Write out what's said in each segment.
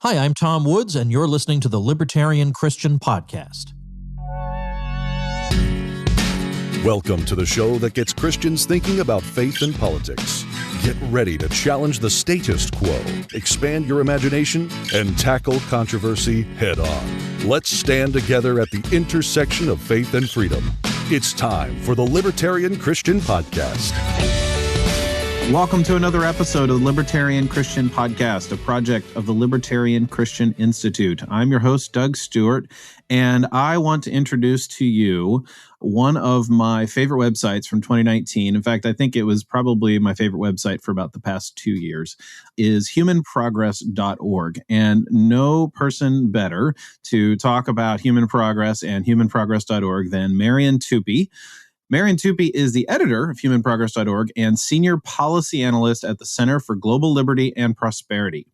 Hi, I'm Tom Woods, and you're listening to the Libertarian Christian Podcast. Welcome to the show that gets Christians thinking about faith and politics. Get ready to challenge the status quo, expand your imagination, and tackle controversy head on. Let's stand together at the intersection of faith and freedom. It's time for the Libertarian Christian Podcast. Welcome to another episode of the Libertarian Christian Podcast, a project of the Libertarian Christian Institute. I'm your host, Doug Stewart, and I want to introduce to you one of my favorite websites from 2019. In fact, I think it was probably my favorite website for about the past 2 years, is humanprogress.org. And no person better to talk about human progress and humanprogress.org than Marian Tupy. Marian Tupy is the editor of humanprogress.org and senior policy analyst at the Center for Global Liberty and Prosperity.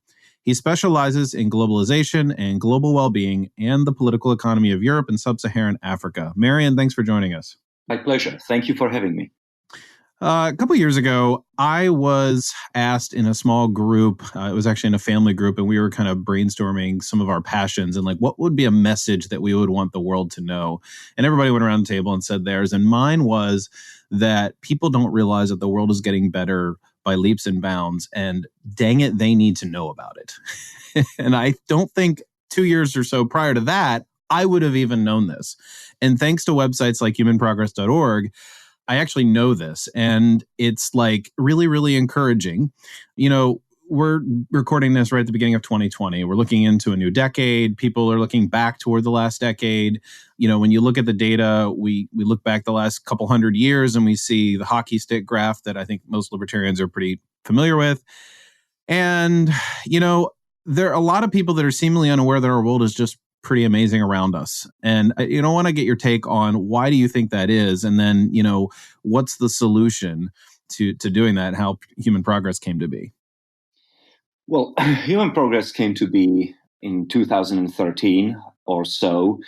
He specializes in globalization and global well-being and the political economy of Europe and sub-Saharan Africa. Marian, thanks for joining us. My pleasure. Thank you for having me. A couple of years ago, I was asked in a small group, it was actually in a family group, and we were kind of brainstorming some of our passions and like what would be a message that we would want the world to know. And everybody went around the table and said theirs. And mine was that people don't realize that the world is getting better by leaps and bounds. And dang it, they need to know about it. And I don't think 2 years or so prior to that, I would have even known this. And thanks to websites like humanprogress.org, I actually know this, and it's like really, really encouraging. You know, we're recording this right at the beginning of 2020. We're looking into a new decade. People are looking back toward the last decade. You know, when you look at the data, we look back the last couple hundred years and we see the hockey stick graph that I think most libertarians are pretty familiar with. And, you know, there are a lot of people that are seemingly unaware that our world is just pretty amazing around us. And I want to get your take on why do you think that is? And then, you know, what's the solution to doing that, how human progress came to be? Well, human progress came to be in 2013 or so,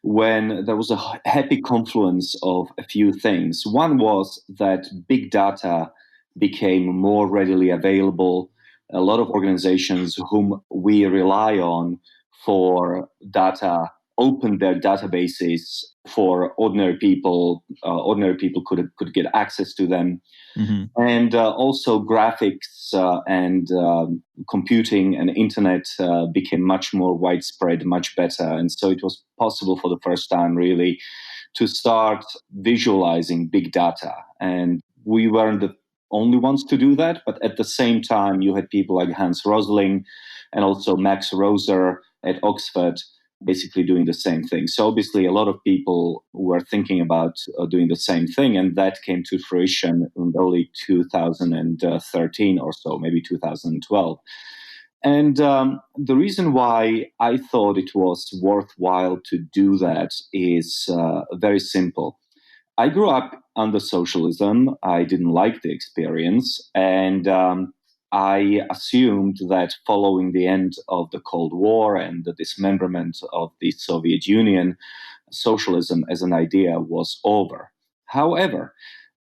when there was a happy confluence of a few things. One was that big data became more readily available. A lot of organizations whom we rely on for data opened their databases for ordinary people. Ordinary people could get access to them. Mm-hmm. And also graphics and computing and internet became much more widespread, much better. And so it was possible for the first time really to start visualizing big data. And we weren't the only ones to do that, but at the same time you had people like Hans Rosling and also Max Roser at Oxford basically doing the same thing. So obviously a lot of people were thinking about doing the same thing, and that came to fruition in early 2013 or so, maybe 2012. And the reason why I thought it was worthwhile to do that is very simple. I grew up under socialism. I didn't like the experience, and I assumed that following the end of the Cold War and the dismemberment of the Soviet Union, socialism as an idea was over. However,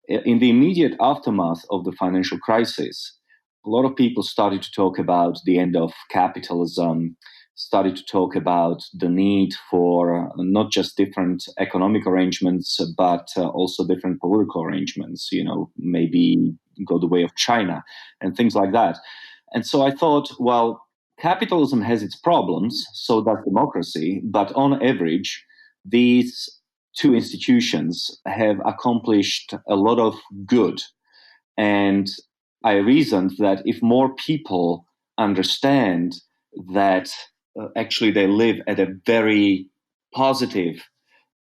in the immediate aftermath of the financial crisis, a lot of people started to talk about the end of capitalism, started to talk about the need for not just different economic arrangements, but also different political arrangements, you know, maybe go the way of China and things like that. And so I thought, well, capitalism has its problems, so does democracy, but on average, these two institutions have accomplished a lot of good. And I reasoned that if more people understand that actually they live at a very positive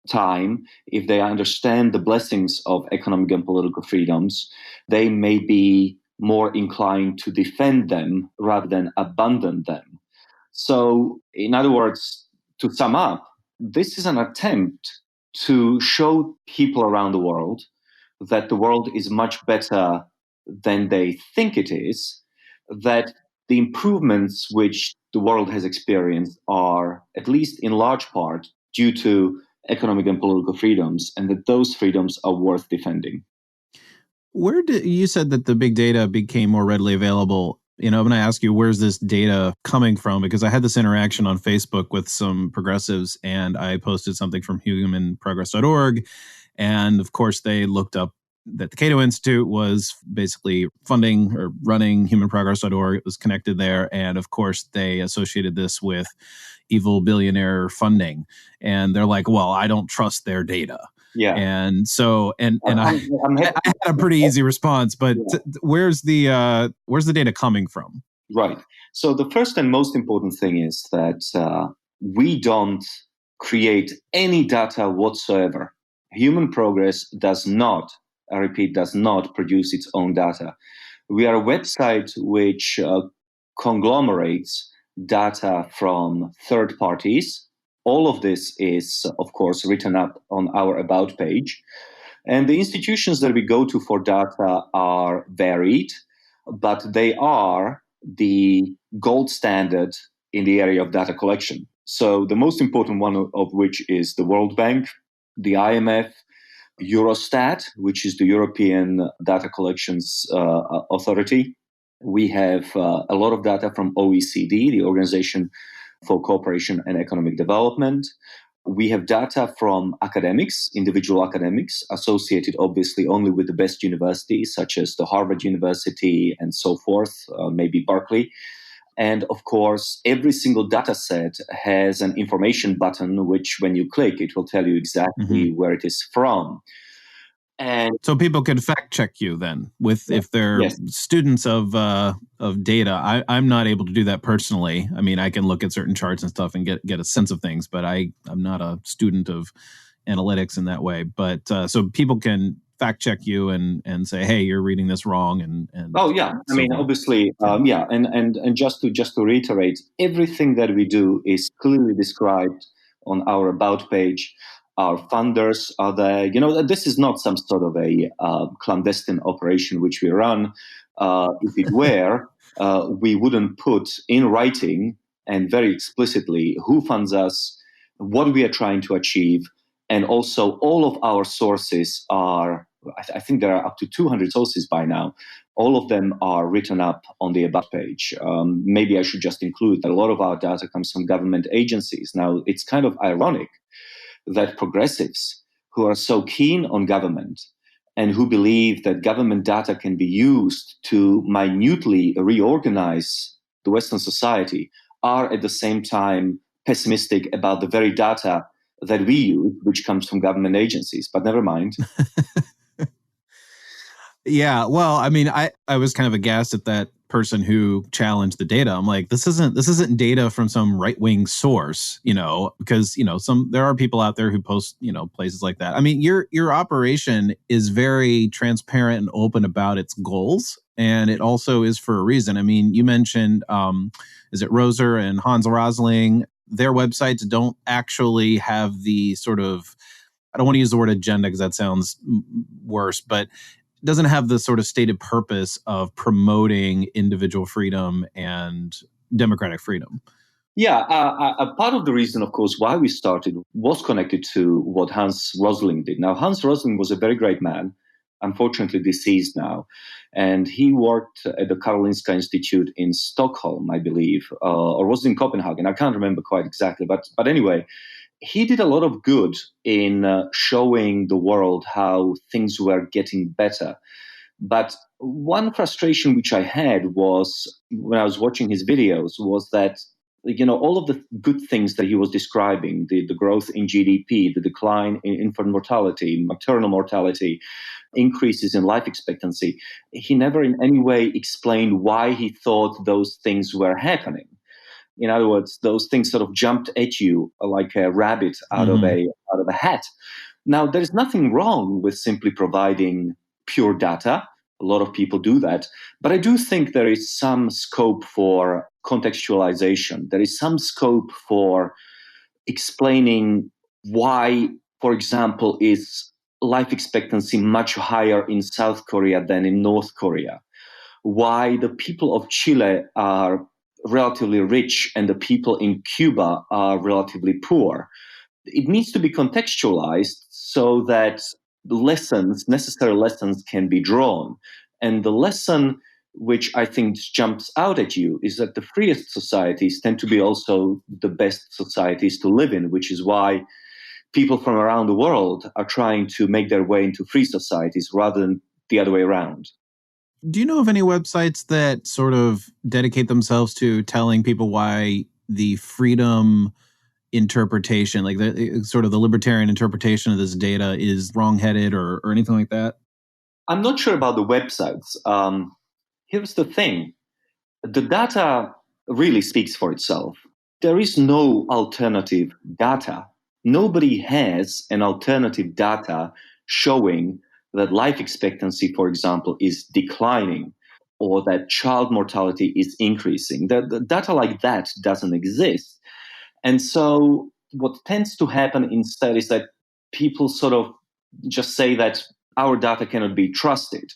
time, if they understand the blessings of economic and political freedoms, they may be more inclined to defend them rather than abandon them. So, in other words, to sum up, this is an attempt to show people around the world that the world is much better than they think it is, that the improvements which the world has experienced are, at least in large part, due to economic and political freedoms, and that those freedoms are worth defending. You said that the big data became more readily available. I'm going to ask you, where's this data coming from? Because I had this interaction on Facebook with some progressives, and I posted something from humanprogress.org. And of course, they looked up that the Cato Institute was basically funding or running humanprogress.org. It was connected there. And of course, they associated this with evil billionaire funding. And they're like, well, I don't trust their data. Yeah. And so, and I'm I happy- had a pretty easy response, but Yeah. where's the data coming from? Right. So the first and most important thing is that we don't create any data whatsoever. Human progress does not, I repeat, does not produce its own data. We are a website which conglomerates data from third parties. All of this is, of course, written up on our About page. And the institutions that we go to for data are varied, but they are the gold standard in the area of data collection. So the most important one of which is the World Bank, the IMF, Eurostat, which is the European Data Collections Authority. We have a lot of data from OECD, the Organization for Cooperation and Economic Development. We have data from academics, individual academics, associated obviously only with the best universities, such as the Harvard University and so forth, maybe Berkeley. And of course, every single data set has an information button, which when you click, it will tell you exactly where it is from. And so people can fact check you then if they're students of data. I'm not able to do that personally. I mean, I can look at certain charts and stuff and get a sense of things, but I'm not a student of analytics in that way. But so people can fact check you and say, hey, you're reading this wrong. And oh yeah, I mean, obviously, and just to reiterate, everything that we do is clearly described on our About page. Our funders are there. This is not some sort of a clandestine operation which we run. If it were, we wouldn't put in writing and very explicitly who funds us, what we are trying to achieve, and also all of our sources are, I think there are up to 200 sources by now. All of them are written up on the About page. Maybe I should just include that a lot of our data comes from government agencies. Now, it's kind of ironic that progressives who are so keen on government and who believe that government data can be used to minutely reorganize the Western society are at the same time pessimistic about the very data that we use, which comes from government agencies. But never mind. Yeah, well, I mean, I was kind of aghast at that person who challenged the data. I'm like, this isn't data from some right-wing source, because there are people out there who post, places like that. I mean, your operation is very transparent and open about its goals, and it also is for a reason. I mean, you mentioned is it Roser and Hans Rosling? Their websites don't actually have the sort of, I don't want to use the word agenda because that sounds worse, but doesn't have the sort of stated purpose of promoting individual freedom and democratic freedom. Yeah, a part of the reason, of course, why we started was connected to what Hans Rosling did. Now, Hans Rosling was a very great man, unfortunately deceased now, and he worked at the Karolinska Institute in Stockholm, I believe, or was it in Copenhagen? I can't remember quite exactly, but anyway, he did a lot of good in showing the world how things were getting better. But one frustration which I had was when I was watching his videos was that, all of the good things that he was describing, the growth in GDP, the decline in infant mortality, maternal mortality, increases in life expectancy, he never in any way explained why he thought those things were happening. In other words, those things sort of jumped at you like a rabbit out of a hat. Now, there is nothing wrong with simply providing pure data. A lot of people do that. But I do think there is some scope for contextualization. There is some scope for explaining why, for example, is life expectancy much higher in South Korea than in North Korea? Why the people of Chile are relatively rich and the people in Cuba are relatively poor. It needs to be contextualized so that necessary lessons can be drawn. And the lesson which I think jumps out at you, is that the freest societies tend to be also the best societies to live in, which is why people from around the world are trying to make their way into free societies rather than the other way around. Do you know of any websites that sort of dedicate themselves to telling people why the freedom interpretation, like the sort of the libertarian interpretation of this data, is wrongheaded or anything like that? I'm not sure about the websites. Here's the thing. The data really speaks for itself. There is no alternative data. Nobody has an alternative data showing that life expectancy, for example, is declining or that child mortality is increasing. The data like that doesn't exist. And so what tends to happen instead is that people sort of just say that our data cannot be trusted.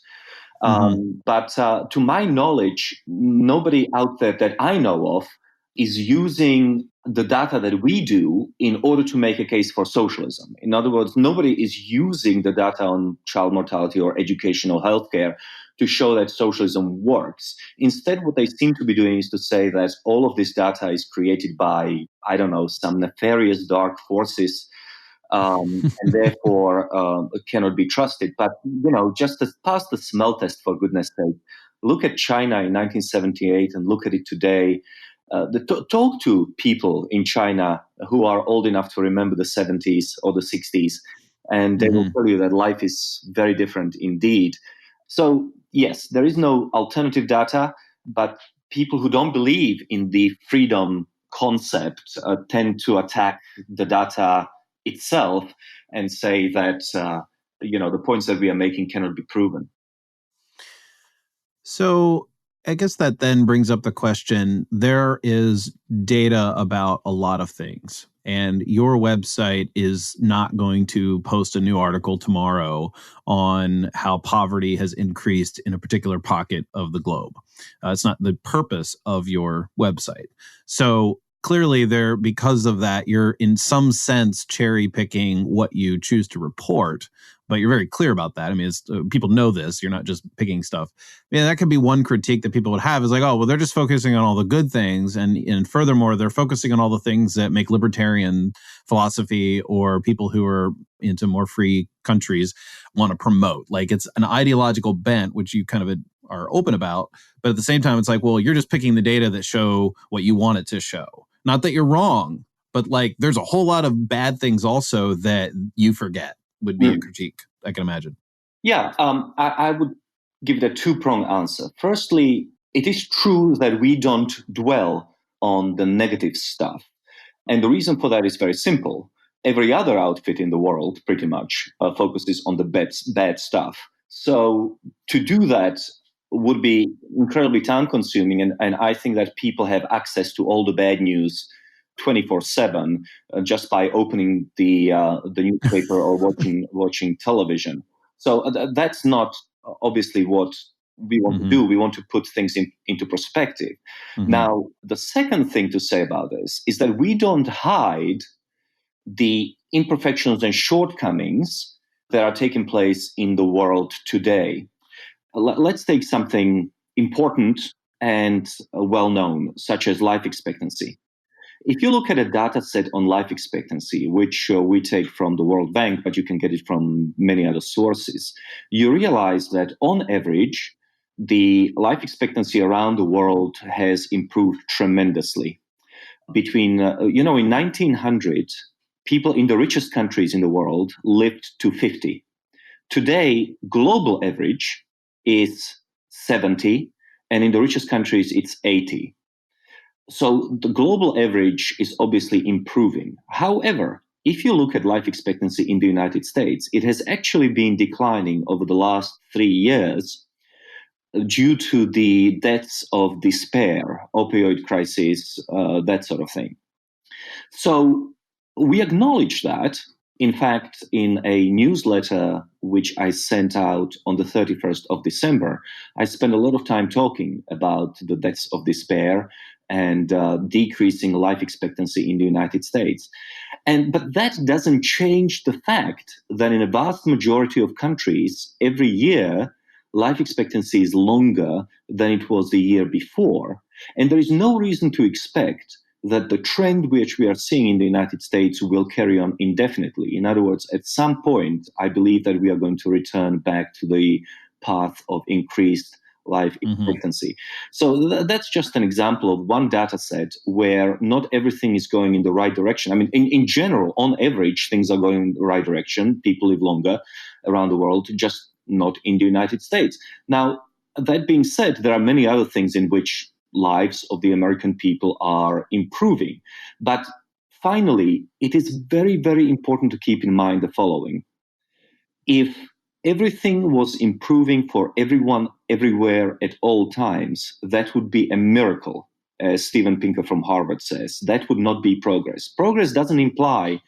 But to my knowledge, nobody out there that I know of is using the data that we do in order to make a case for socialism. In other words, nobody is using the data on child mortality or educational healthcare to show that socialism works. Instead, what they seem to be doing is to say that all of this data is created by, I don't know, some nefarious dark forces and therefore cannot be trusted. But, just to pass the smell test, for goodness sake. Look at China in 1978 and look at it today. Talk to people in China who are old enough to remember the 70s or the 60s, and they will tell you that life is very different indeed. So, yes, there is no alternative data, but people who don't believe in the freedom concept tend to attack the data itself and say that the points that we are making cannot be proven. So I guess that then brings up the question, there is data about a lot of things, and your website is not going to post a new article tomorrow on how poverty has increased in a particular pocket of the globe. It's not the purpose of your website. So clearly because of that, you're in some sense cherry picking what you choose to report, but you're very clear about that. I mean, people know this. You're not just picking stuff. Yeah, that could be one critique that people would have is like, oh, well, they're just focusing on all the good things. And furthermore, they're focusing on all the things that make libertarian philosophy or people who are into more free countries want to promote. Like it's an ideological bent, which you kind of are open about. But at the same time, it's like, well, you're just picking the data that show what you want it to show. Not that you're wrong, but like there's a whole lot of bad things also that you forget would be a critique, I can imagine. Yeah, I would give it a two-pronged answer. Firstly, it is true that we don't dwell on the negative stuff. And the reason for that is very simple. Every other outfit in the world pretty much focuses on the bad stuff. So to do that would be incredibly time-consuming. And I think that people have access to all the bad news 24/7 just by opening the newspaper or watching television. So that's not obviously what we want to do. We want to put things into perspective. Now, the second thing to say about this is that we don't hide the imperfections and shortcomings that are taking place in the world today. Let's take something important and well-known, such as life expectancy. If you look at a data set on life expectancy, which we take from the World Bank, but you can get it from many other sources, you realize that on average, the life expectancy around the world has improved tremendously. Between, in 1900, people in the richest countries in the world lived to 50. Today, global average is 70, and in the richest countries, it's 80. So the global average is obviously improving. However, if you look at life expectancy in the United States, it has actually been declining over the last 3 years due to the deaths of despair, opioid crisis, that sort of thing. So we acknowledge that. In fact, in a newsletter which I sent out on the 31st of December, I spent a lot of time talking about the deaths of despair and decreasing life expectancy in the United States. But that doesn't change the fact that in a vast majority of countries, every year, life expectancy is longer than it was the year before. And there is no reason to expect that the trend which we are seeing in the United States will carry on indefinitely. In other words, at some point, I believe that we are going to return back to the path of increased life expectancy. So that's just an example of one data set where not everything is going in the right direction. I mean, in general, on average, things are going in the right direction. People live longer around the world, just not in the United States. Now, that being said, there are many other things in which lives of the American people are improving. But finally, it is very, very important to keep in mind the following. If everything was improving for everyone, everywhere, at all times, that would be a miracle, as Steven Pinker from Harvard says. That would not be progress. Progress doesn't imply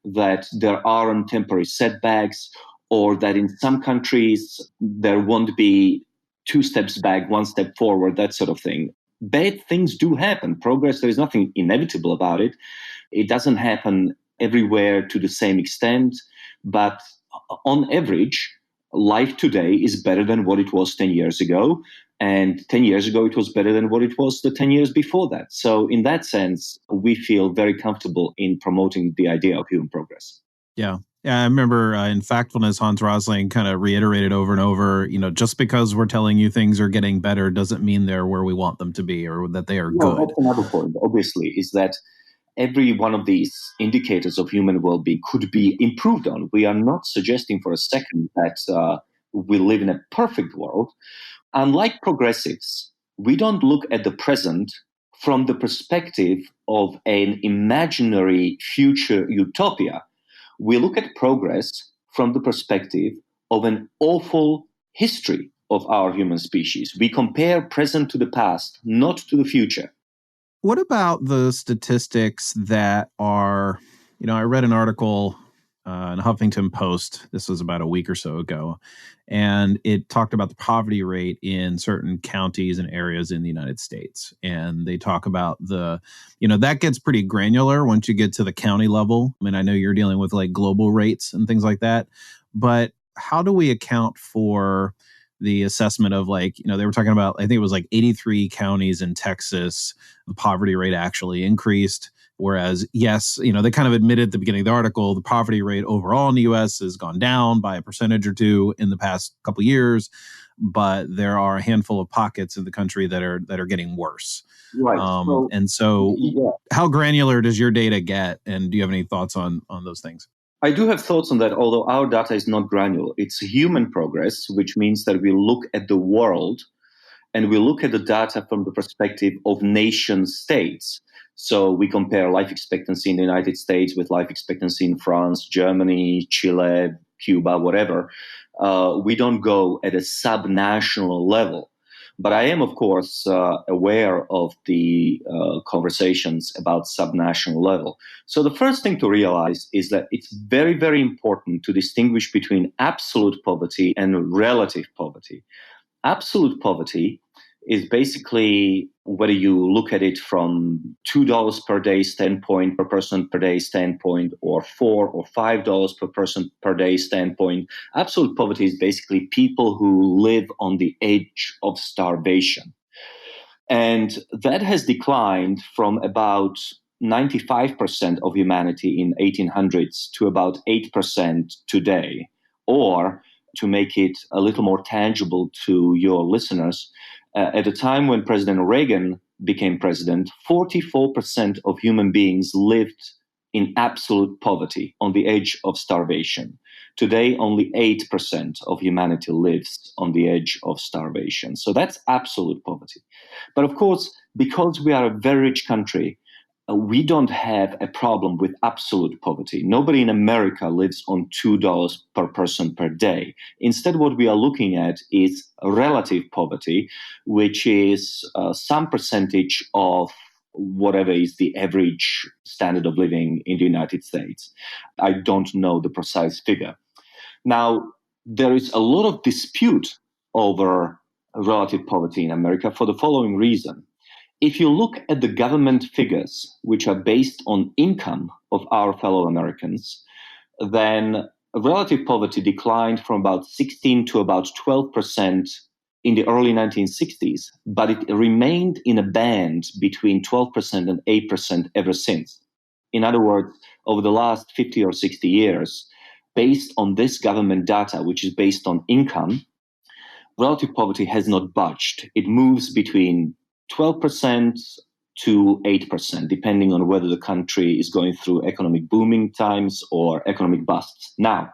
that there aren't temporary setbacks or that in some countries there won't be 2 steps back, 1 step forward, that sort of thing. Bad things do happen. Progress, there is nothing inevitable about it. It doesn't happen everywhere to the same extent, but on average, life today is better than what it was 10 years ago. And 10 years ago, it was better than what it was the 10 years before that. So in that sense, we feel very comfortable in promoting the idea of human progress. Yeah. Yeah, I remember in Factfulness, Hans Rosling kind of reiterated over and over, just because we're telling you things are getting better doesn't mean they're where we want them to be or that they are good. That's another point, obviously, is that every one of these indicators of human well-being could be improved on. We are not suggesting for a second that we live in a perfect world. Unlike progressives, we don't look at the present from the perspective of an imaginary future utopia. We look at progress from the perspective of an awful history of our human species. We compare present to the past, not to the future. What about the statistics that are, I read an article in Huffington Post, this was about a week or so ago, and it talked about the poverty rate in certain counties and areas in the United States. And they talk about that gets pretty granular once you get to the county level. I mean, I know you're dealing with like global rates and things like that, but how do we account for the assessment of they were talking about, I think it was like 83 counties in Texas, the poverty rate actually increased. Whereas, yes, they kind of admitted at the beginning of the article, the poverty rate overall in the U.S. has gone down by a percentage or two in the past couple of years, but there are a handful of pockets in the country that are getting worse. Right. How granular does your data get? And do you have any thoughts on those things? I do have thoughts on that, although our data is not granular. It's human progress, which means that we look at the world and we look at the data from the perspective of nation states. So we compare life expectancy in the United States with life expectancy in France, Germany, Chile, Cuba, whatever. We don't go at a subnational level. But I am, of course, aware of the conversations about subnational level. So the first thing to realize is that it's very, very important to distinguish between absolute poverty and relative poverty. Absolute poverty is basically whether you look at it from $2 per day standpoint, per person per day standpoint, or $4 or $5 per person per day standpoint. Absolute poverty is basically people who live on the edge of starvation. And that has declined from about 95% of humanity in 1800s to about 8% today. Or to make it a little more tangible to your listeners, at the time when President Reagan became president, 44% of human beings lived in absolute poverty, on the edge of starvation. Today, only 8% of humanity lives on the edge of starvation. So that's absolute poverty. But of course, because we are a very rich country, we don't have a problem with absolute poverty. Nobody in America lives on $2 per person per day. Instead, what we are looking at is relative poverty, which is some percentage of whatever is the average standard of living in the United States. I don't know the precise figure. Now, there is a lot of dispute over relative poverty in America for the following reason. If you look at the government figures, which are based on income of our fellow Americans, then relative poverty declined from about 16 to about 12% in the early 1960s, but it remained in a band between 12% and 8% ever since. In other words, over the last 50 or 60 years, based on this government data, which is based on income, relative poverty has not budged. It moves between 12% to 8%, depending on whether the country is going through economic booming times or economic busts. Now,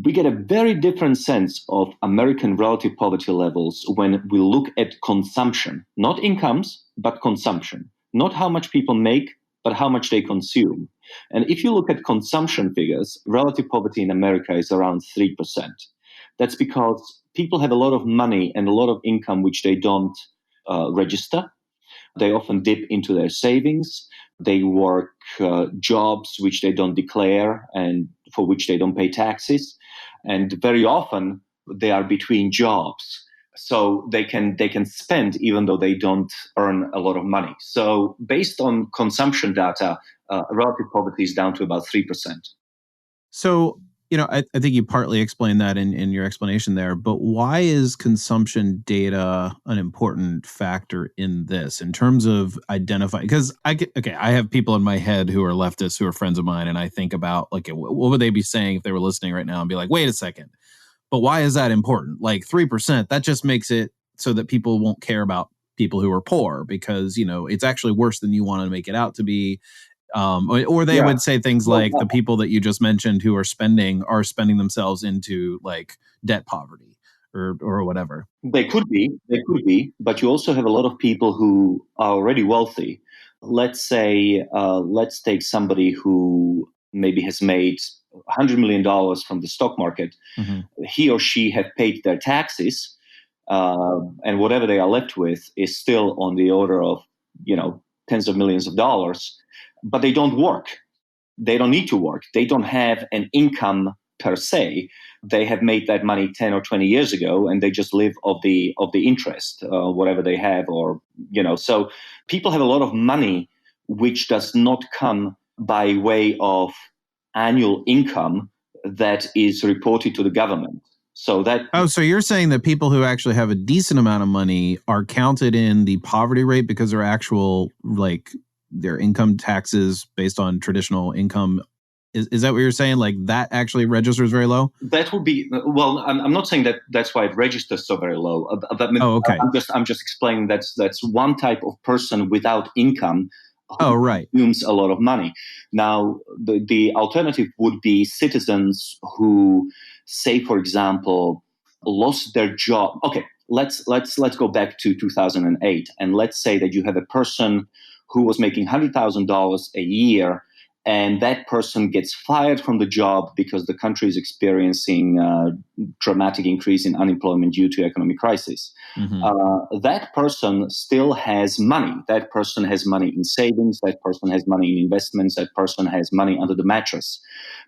we get a very different sense of American relative poverty levels when we look at consumption, not incomes, but consumption, not how much people make, but how much they consume. And if you look at consumption figures, relative poverty in America is around 3%. That's because people have a lot of money and a lot of income which they don't register. They often dip into their savings. They work jobs which they don't declare and for which they don't pay taxes. And very often they are between jobs. So they can spend even though they don't earn a lot of money. So based on consumption data, relative poverty is down to about 3%. So, I think you partly explained that in your explanation there, but why is consumption data an important factor in this in terms of identifying? Because I have people in my head who are leftists, who are friends of mine, and I think about like, what would they be saying if they were listening right now and be like, wait a second, but why is that important? Like 3%, that just makes it so that people won't care about people who are poor because, it's actually worse than you want to make it out to be. Or they would say things like the people that you just mentioned who are spending themselves into like debt poverty or whatever. They could be, but you also have a lot of people who are already wealthy. Let's take somebody who maybe has made $100 million from the stock market. Mm-hmm. He or she have paid their taxes, and whatever they are left with is still on the order of, tens of millions of dollars. But they don't work. They don't need to work. They don't have an income per se. They have made that money 10 or 20 years ago, and they just live of the interest, whatever they have, or So people have a lot of money, which does not come by way of annual income that is reported to the government. So you're saying that people who actually have a decent amount of money are counted in the poverty rate because their actual their income taxes based on traditional income. Is that what you're saying? Like that actually registers very low? That would be, well, I'm not saying that that's why it registers so very low. Okay. I'm just explaining that's one type of person without income who consumes a lot of money. Now, the alternative would be citizens who, say, for example, lost their job. Okay, let's go back to 2008, and let's say that you have a person who was making $100,000 a year, and that person gets fired from the job because the country is experiencing a dramatic increase in unemployment due to economic crisis. Mm-hmm. That person still has money. That person has money in savings. That person has money in investments. That person has money under the mattress.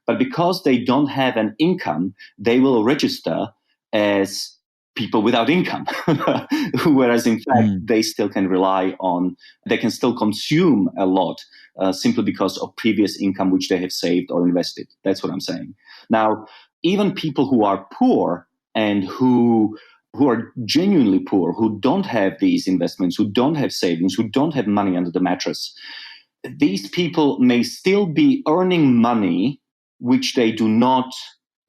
But because they don't have an income, they will register as people without income, whereas in fact they still can they can still consume a lot simply because of previous income which they have saved or invested. That's what I'm saying. Now, even people who are poor and who are genuinely poor, who don't have these investments, who don't have savings, who don't have money under the mattress, these people may still be earning money which they do not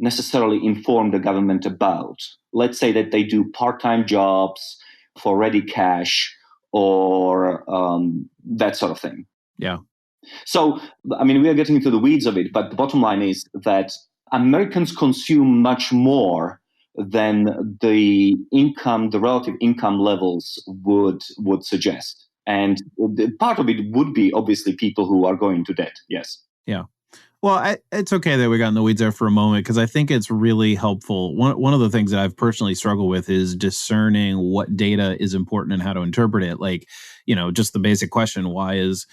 necessarily inform the government about. Let's say that they do part-time jobs for ready cash or that sort of thing. Yeah. So, we are getting into the weeds of it, but the bottom line is that Americans consume much more than the relative income levels would suggest. And part of it would be obviously people who are going to debt. Yes. Yeah. Well, it's okay that we got in the weeds there for a moment because I think it's really helpful. One of the things that I've personally struggled with is discerning what data is important and how to interpret it. Like, just the basic question: why is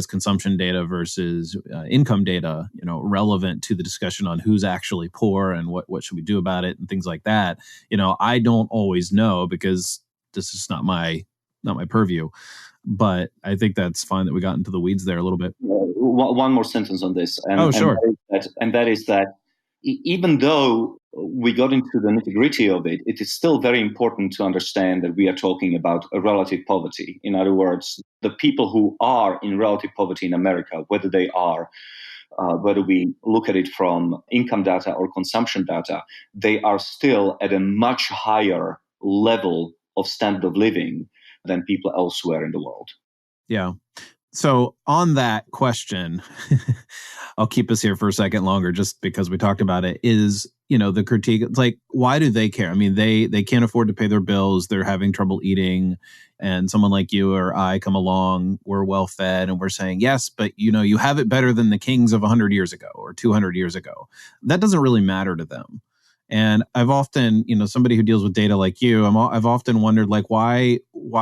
consumption data versus income data, relevant to the discussion on who's actually poor and what should we do about it and things like that. I don't always know because this is not my purview. But I think that's fine that we got into the weeds there a little bit. One more sentence on this. Sure. And that is that even though we got into the nitty-gritty of it, it is still very important to understand that we are talking about a relative poverty. In other words, the people who are in relative poverty in America, whether we look at it from income data or consumption data, they are still at a much higher level of standard of living than people elsewhere in the world. Yeah. So on that question, I'll keep us here for a second longer just because we talked about it, is, the critique. It's like, why do they care? I mean, they can't afford to pay their bills. They're having trouble eating. And someone like you or I come along, we're well fed and we're saying, yes, but you have it better than the kings of 100 years ago or 200 years ago. That doesn't really matter to them. And I've often, somebody who deals with data like you, I've often wondered, like, why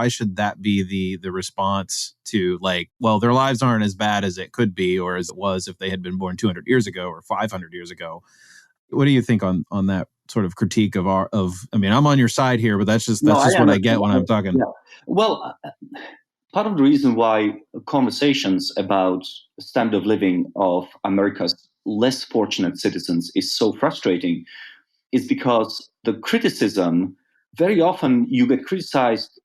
should that be the response to, like, well, their lives aren't as bad as it could be or as it was if they had been born 200 years ago or 500 years ago. What do you think on that sort of critique of I mean, I'm on your side here, but that's just what I get when I'm talking. Yeah. Well, part of the reason why conversations about standard of living of America's less fortunate citizens is so frustrating is because the criticism, very often you get criticized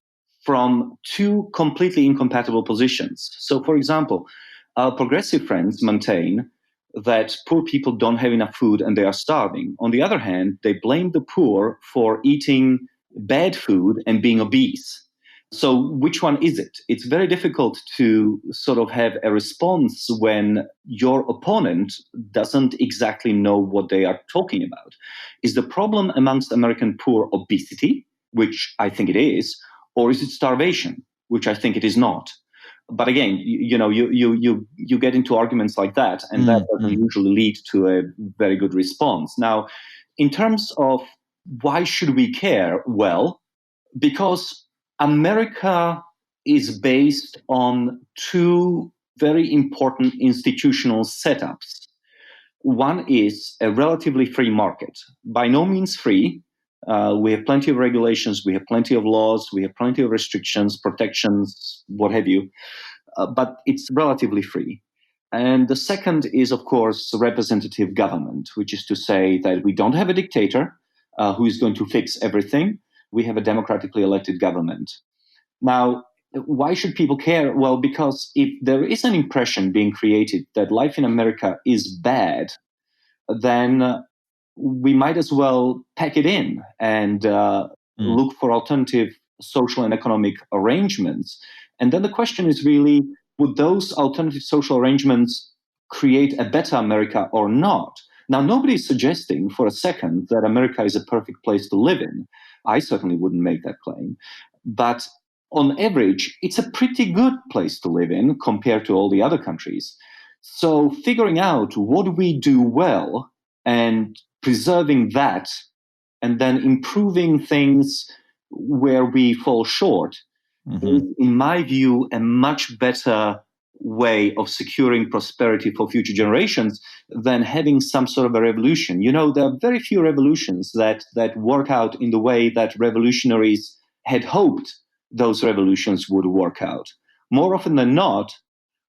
from two completely incompatible positions. So, for example, our progressive friends maintain that poor people don't have enough food and they are starving. On the other hand, they blame the poor for eating bad food and being obese. So which one is it? It's very difficult to sort of have a response when your opponent doesn't exactly know what they are talking about. Is the problem amongst American poor obesity, which I think it is, or is it starvation, which I think it is not? But again, you get into arguments like that, and that doesn't usually lead to a very good response. Now, in terms of why should we care? Well, because America is based on two very important institutional setups. One is a relatively free market, by no means free. We have plenty of regulations, we have plenty of laws, we have plenty of restrictions, protections, what have you, but it's relatively free. And the second is, of course, representative government, which is to say that we don't have a dictator who is going to fix everything. We have a democratically elected government. Now, why should people care? Well, because if there is an impression being created that life in America is bad, then we might as well pack it in and look for alternative social and economic arrangements. And then the question is really, would those alternative social arrangements create a better America or not? Now, nobody is suggesting for a second that America is a perfect place to live in. I certainly wouldn't make that claim. But on average, it's a pretty good place to live in compared to all the other countries. So figuring out what we do well and preserving that and then improving things where we fall short is, in my view, a much better way of securing prosperity for future generations than having some sort of a revolution. There are very few revolutions that work out in the way that revolutionaries had hoped those revolutions would work out. More often than not,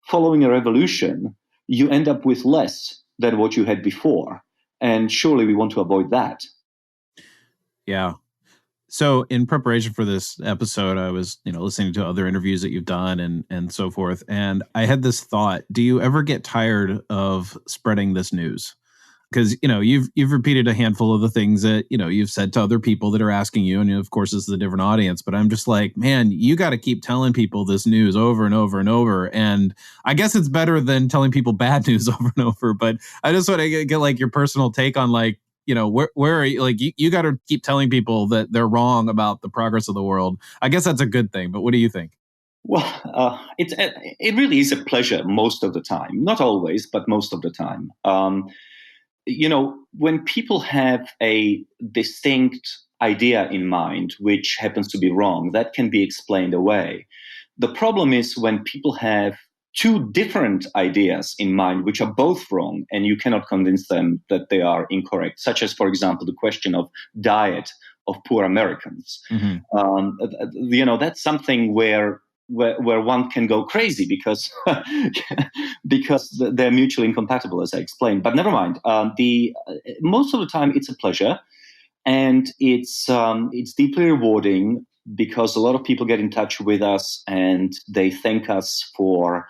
following a revolution, you end up with less than what you had before. And surely we want to avoid that. Yeah. So in preparation for this episode, I was, listening to other interviews that you've done and so forth. And I had this thought, do you ever get tired of spreading this news? Because, you've repeated a handful of the things that, you've said to other people that are asking you. And of course, this is a different audience. But I'm just like, man, you got to keep telling people this news over and over and over. And I guess it's better than telling people bad news over and over. But I just want to get like your personal take on like, where are you? Like, you got to keep telling people that they're wrong about the progress of the world. I guess that's a good thing. But what do you think? Well, it really is a pleasure most of the time. Not always, but most of the time. When people have a distinct idea in mind, which happens to be wrong, that can be explained away. The problem is when people have two different ideas in mind, which are both wrong, and you cannot convince them that they are incorrect, such as, for example, the question of diet of poor Americans. That's something where where one can go crazy because they're mutually incompatible, as I explained. But never mind. Most of the time, it's a pleasure, and it's deeply rewarding because a lot of people get in touch with us and they thank us for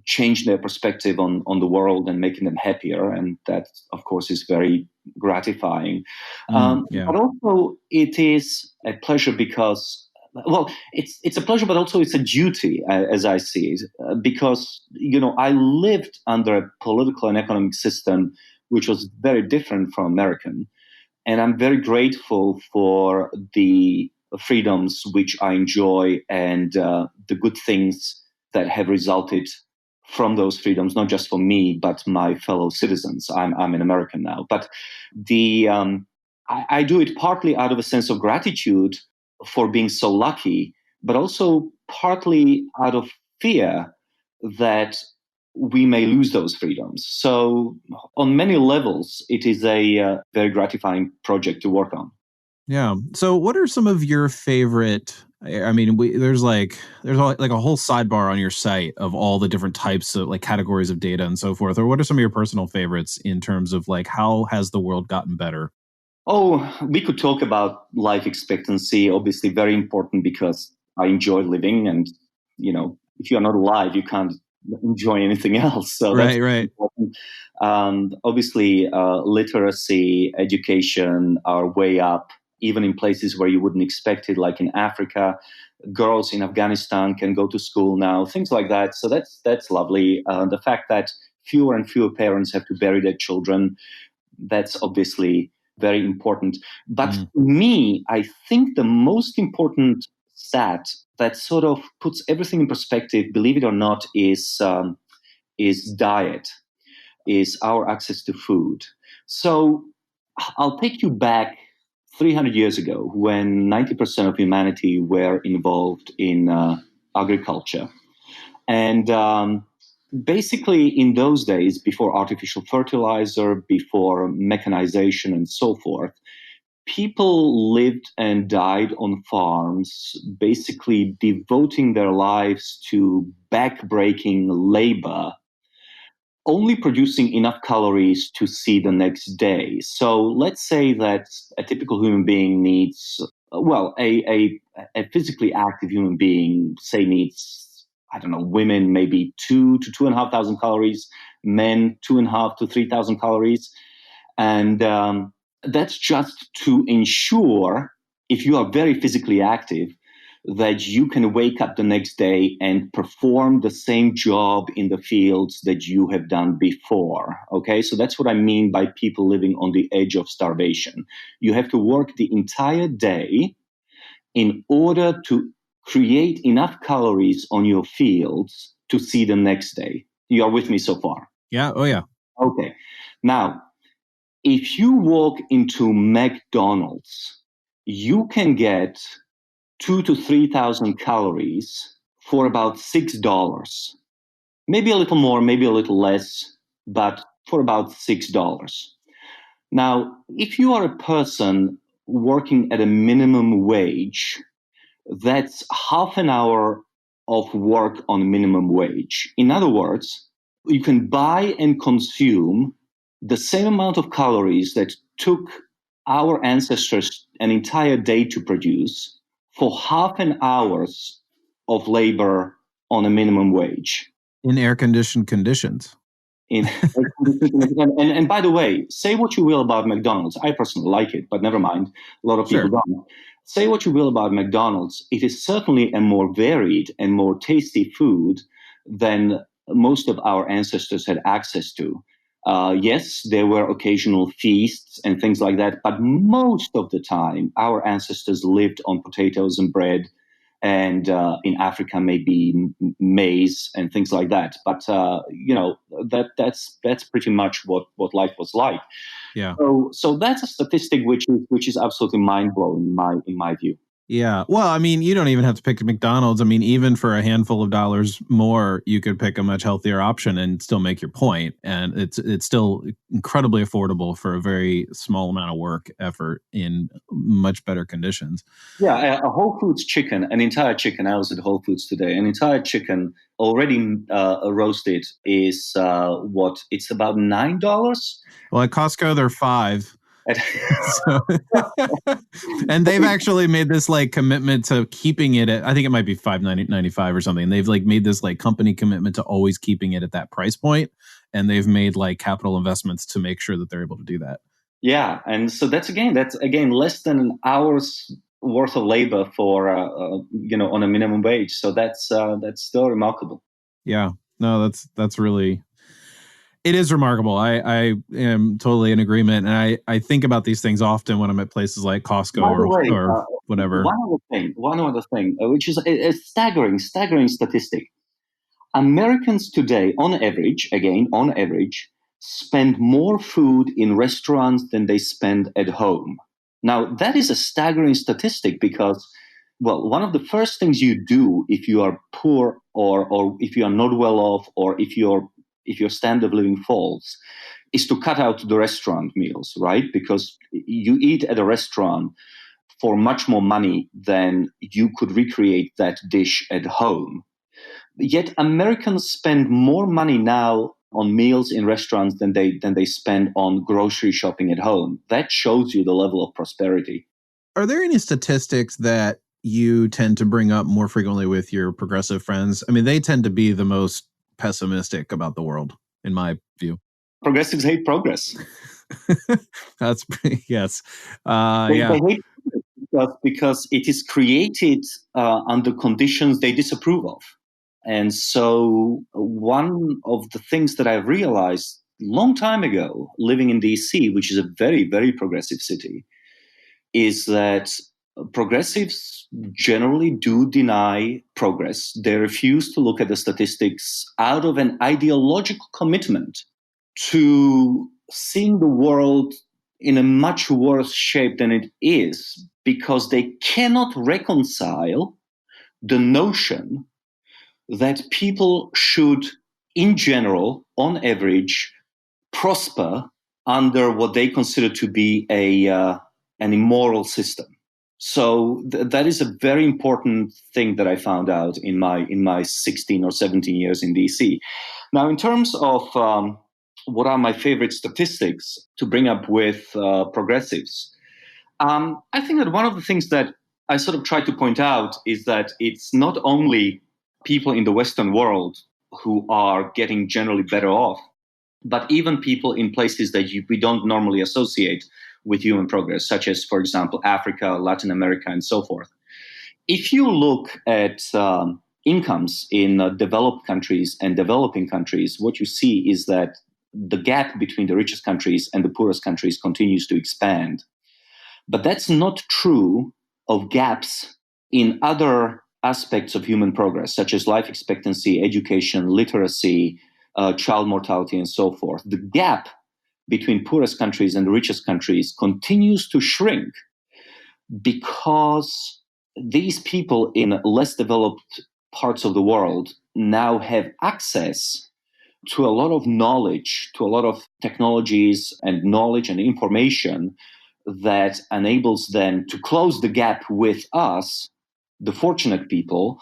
changing their perspective on the world and making them happier, and that, of course, is very gratifying. Yeah. But also, it is a pleasure because. Well, it's a pleasure, but also it's a duty, as I see it, because I lived under a political and economic system which was very different from American, and I'm very grateful for the freedoms which I enjoy and the good things that have resulted from those freedoms, not just for me but my fellow citizens. I'm an American now, but I do it partly out of a sense of gratitude for being so lucky, but also partly out of fear that we may lose those freedoms. So on many levels, it is a very gratifying project to work on. Yeah. So what are some of your favorite, I mean, there's like a whole sidebar on your site of all the different types of like categories of data and so forth. Or what are some of your personal favorites in terms of like how has the world gotten better? Oh, we could talk about life expectancy, obviously very important because I enjoy living, and if you're not alive, you can't enjoy anything else. So that's Right. important. Obviously, literacy, education are way up, even in places where you wouldn't expect it, like in Africa. Girls in Afghanistan can go to school now, things like that. So that's lovely. The fact that fewer and fewer parents have to bury their children, that's obviously very important. But for me, I think the most important stat that sort of puts everything in perspective, believe it or not, is diet, is our access to food. So I'll take you back 300 years ago when 90% of humanity were involved in agriculture. And basically, in those days, before artificial fertilizer, before mechanization and so forth, people lived and died on farms, basically devoting their lives to back-breaking labor, only producing enough calories to see the next day. So let's say that a typical human being needs, a physically active human being, say, needs, I don't know, women maybe 2,000 to 2,500 calories, men 2,500 to 3,000 calories. And that's just to ensure, if you are very physically active, that you can wake up the next day and perform the same job in the fields that you have done before. Okay, so that's what I mean by people living on the edge of starvation. You have to work the entire day in order to create enough calories on your fields to see the next day. You are with me so far? Yeah. Oh, yeah. Okay. Now, if you walk into McDonald's, you can get 2,000 to 3,000 calories for about $6. Maybe a little more, maybe a little less, but for about $6. Now, if you are a person working at a minimum wage, that's half an hour of work on minimum wage. In other words, you can buy and consume the same amount of calories that took our ancestors an entire day to produce for half an hour's of labor on a minimum wage. In air-conditioned conditions. And by the way, say what you will about McDonald's. I personally like it, but never mind. A lot of people don't. Say what you will about McDonald's. It is certainly a more varied and more tasty food than most of our ancestors had access to. Yes, there were occasional feasts and things like that, but most of the time, our ancestors lived on potatoes and bread, and in Africa, maybe maize and things like that. But that's pretty much what life was like. Yeah. So that's a statistic which is absolutely mind blowing in my view. Yeah. Well, I mean, you don't even have to pick McDonald's. I mean, even for a handful of dollars more, you could pick a much healthier option and still make your point. And it's still incredibly affordable for a very small amount of work effort in much better conditions. Yeah, a Whole Foods chicken, an entire chicken. I was at Whole Foods today. An entire chicken already roasted is what? It's about $9. Well, at Costco, they're $5. So, and they've actually made this like commitment to keeping it at, I think it might be $5.95 or something. They've like made this like company commitment to always keeping it at that price point, and they've made like capital investments to make sure that they're able to do that. Yeah, and so that's again less than an hour's worth of labor for on a minimum wage. So that's still remarkable. Yeah, no, that's really. It is remarkable. I am totally in agreement. And I think about these things often when I'm at places like Costco or whatever. One other thing, which is a staggering statistic. Americans today, on average, spend more food in restaurants than they spend at home. Now, that is a staggering statistic because, well, one of the first things you do if you are poor or if you are not well off or if your standard of living falls, is to cut out the restaurant meals, right? Because you eat at a restaurant for much more money than you could recreate that dish at home. Yet Americans spend more money now on meals in restaurants than they spend on grocery shopping at home. That shows you the level of prosperity. Are there any statistics that you tend to bring up more frequently with your progressive friends? I mean, they tend to be the most pessimistic about the world, in my view. Progressives hate progress. That's pretty, yes. They hate progress because it is created under conditions they disapprove of. And so one of the things that I realized a long time ago, living in DC, which is a very, very progressive city, is that progressives generally do deny progress. They refuse to look at the statistics out of an ideological commitment to seeing the world in a much worse shape than it is, because they cannot reconcile the notion that people should, in general, on average, prosper under what they consider to be an immoral system. So that is a very important thing that I found out in my 16 or 17 years in DC. Now, in terms of what are my favorite statistics to bring up with progressives, I think that one of the things that I sort of try to point out is that it's not only people in the Western world who are getting generally better off, but even people in places that we don't normally associate with human progress, such as, for example, Africa, Latin America, and so forth. If you look at incomes in developed countries and developing countries, what you see is that the gap between the richest countries and the poorest countries continues to expand. But that's not true of gaps in other aspects of human progress, such as life expectancy, education, literacy, child mortality, and so forth. The gap between poorest countries and the richest countries continues to shrink because these people in less developed parts of the world now have access to a lot of knowledge, to a lot of technologies and knowledge and information that enables them to close the gap with us, the fortunate people,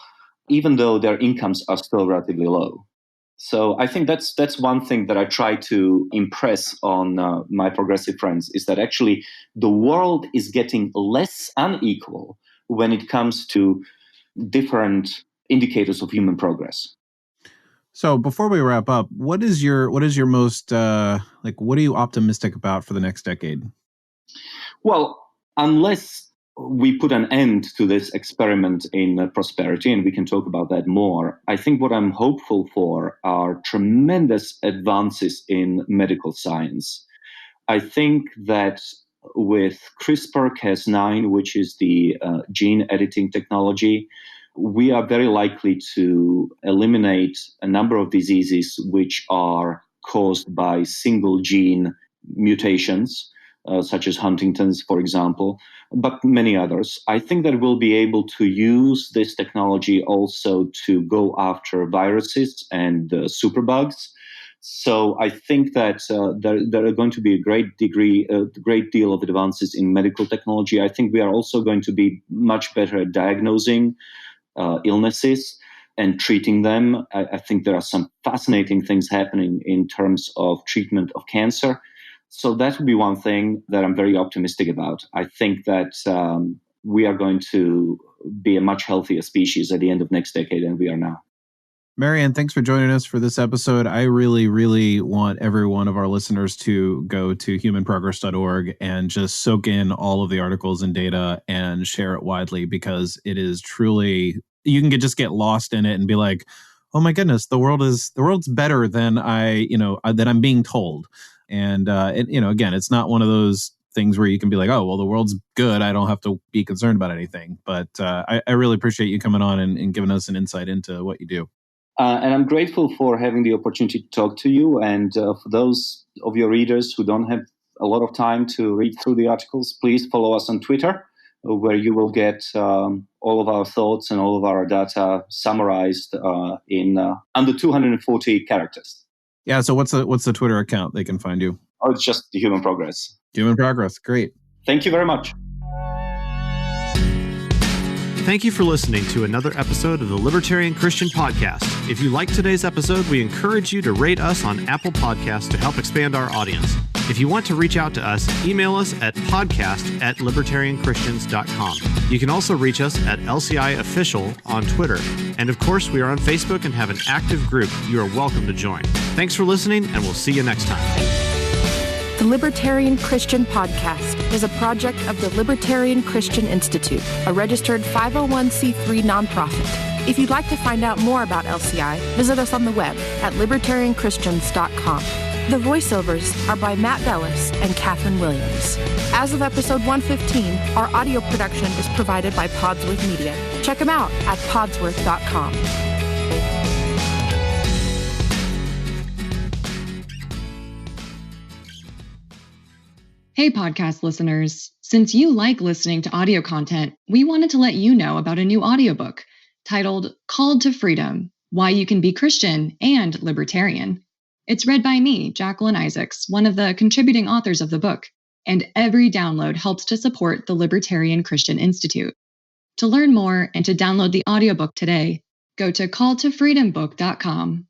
even though their incomes are still relatively low. So I think that's one thing that I try to impress on my progressive friends, is that actually the world is getting less unequal when it comes to different indicators of human progress. So before we wrap up, what is your most what are you optimistic about for the next decade? Well, unless we put an end to this experiment in prosperity, and we can talk about that more, I think what I'm hopeful for are tremendous advances in medical science. I think that with CRISPR-Cas9, which is the gene editing technology, we are very likely to eliminate a number of diseases which are caused by single gene mutations. such as Huntington's, for example, but many others. I think that we'll be able to use this technology also to go after viruses and superbugs. So I think that there are going to be a great deal of advances in medical technology. I think we are also going to be much better at diagnosing illnesses and treating them. I think there are some fascinating things happening in terms of treatment of cancer. So that would be one thing that I'm very optimistic about. I think that we are going to be a much healthier species at the end of next decade than we are now. Marian, thanks for joining us for this episode. I really, really want every one of our listeners to go to humanprogress.org and just soak in all of the articles and data and share it widely, because it is truly, you can just get lost in it and be like, oh my goodness, the world's better than than I'm being told. And again, it's not one of those things where you can be like, oh, well, the world's good, I don't have to be concerned about anything. But I really appreciate you coming on and giving us an insight into what you do. And I'm grateful for having the opportunity to talk to you. And for those of your readers who don't have a lot of time to read through the articles, please follow us on Twitter, where you will get all of our thoughts and all of our data summarized in under 240 characters. Yeah. So what's the Twitter account they can find you? Oh, it's just the Human Progress. Human Progress. Great. Thank you very much. Thank you for listening to another episode of the Libertarian Christian Podcast. If you liked today's episode, we encourage you to rate us on Apple Podcasts to help expand our audience. If you want to reach out to us, email us at podcast@libertarianchristians.com. You can also reach us at LCI Official on Twitter. And of course, we are on Facebook and have an active group you are welcome to join. Thanks for listening, and we'll see you next time. The Libertarian Christian Podcast is a project of the Libertarian Christian Institute, a registered 501c3 nonprofit. If you'd like to find out more about LCI, visit us on the web at libertarianchristians.com. The voiceovers are by Matt Bellis and Catherine Williams. As of episode 115, our audio production is provided by Podsworth Media. Check them out at podsworth.com. Hey, podcast listeners. Since you like listening to audio content, we wanted to let you know about a new audiobook titled Called to Freedom: Why You Can Be Christian and Libertarian. It's read by me, Jacqueline Isaacs, one of the contributing authors of the book, and every download helps to support the Libertarian Christian Institute. To learn more and to download the audiobook today, go to calltofreedombook.com.